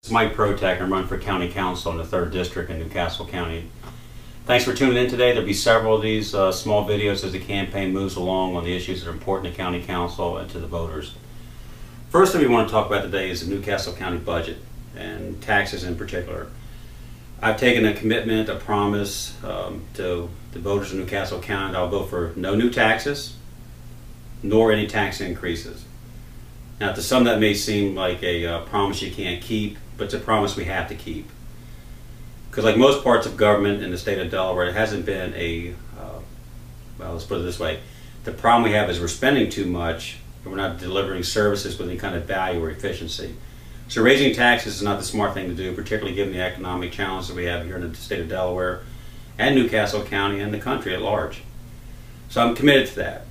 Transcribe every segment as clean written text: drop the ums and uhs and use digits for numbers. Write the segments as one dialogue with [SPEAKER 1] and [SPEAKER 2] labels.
[SPEAKER 1] It's Mike Protek. I'm running for County Council in the 3rd District in Newcastle County. Thanks for tuning in today. There'll be several of these small videos as the campaign moves along on the issues that are important to County Council and to the voters. First thing we want to talk about today is the Newcastle County budget and taxes in particular. I've taken a commitment, a promise to the voters of Newcastle County that I'll vote for no new taxes nor any tax increases. Now, to some that may seem like a promise you can't keep, but it's a promise we have to keep. Because like most parts of government in the state of Delaware, it hasn't been well, let's put it this way. The problem we have is we're spending too much and we're not delivering services with any kind of value or efficiency. So raising taxes is not the smart thing to do, particularly given the economic challenge that we have here in the state of Delaware and Newcastle County and the country at large. So I'm committed to that.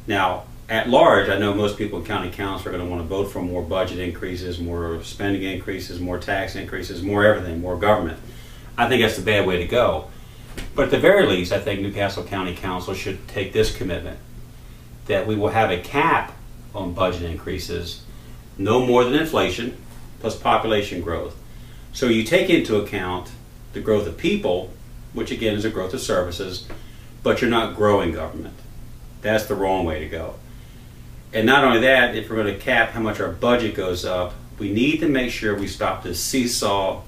[SPEAKER 1] Now, at large, I know most people in County Council are going to want to vote for more budget increases, more spending increases, more tax increases, more everything, more government. I think that's the bad way to go. But at the very least, I think Newcastle County Council should take this commitment that we will have a cap on budget increases, no more than inflation plus population growth. So you take into account the growth of people, which again is a growth of services, but you're not growing government. That's the wrong way to go. And not only that, if we're going to cap how much our budget goes up, we need to make sure we stop this seesaw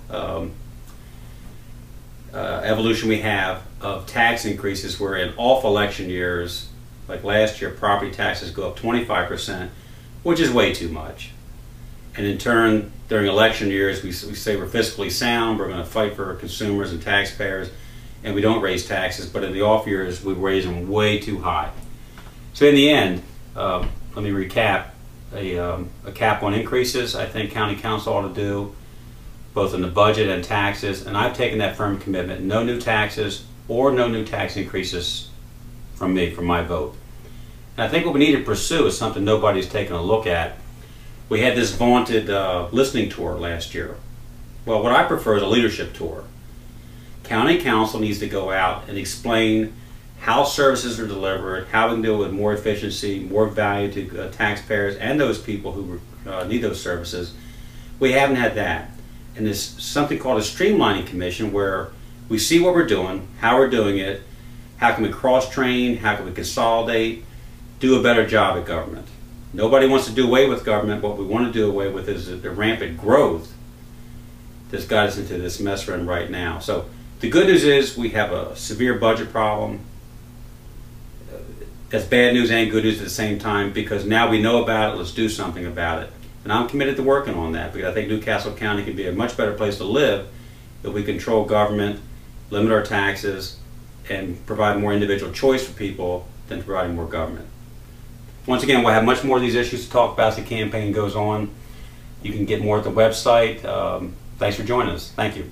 [SPEAKER 1] evolution we have of tax increases where in off election years, like last year, property taxes go up 25%, which is way too much. And in turn, during election years, we say we're fiscally sound, we're going to fight for consumers and taxpayers, and we don't raise taxes, but in the off years, we raise them way too high. So in the end, let me recap, a cap on increases I think County Council ought to do, both in the budget and taxes, and I've taken that firm commitment, no new taxes or no new tax increases from me, from my vote. And I think what we need to pursue is something nobody's taken a look at. We had this vaunted listening tour last year. Well, what I prefer is a leadership tour. County Council needs to go out and explain how services are delivered, how we can do it with more efficiency, more value to taxpayers and those people who need those services. We haven't had that. And there's something called a streamlining commission where we see what we're doing, how we're doing it, how can we cross-train, how can we consolidate, do a better job at government. Nobody wants to do away with government. What we want to do away with is the rampant growth that's got us into this mess we're in right now. So the good news is we have a severe budget problem. That's bad news and good news at the same time, because now we know about it, let's do something about it. And I'm committed to working on that, because I think Newcastle County can be a much better place to live if we control government, limit our taxes, and provide more individual choice for people than providing more government. Once again, we'll have much more of these issues to talk about as the campaign goes on. You can get more at the website. Thanks for joining us. Thank you.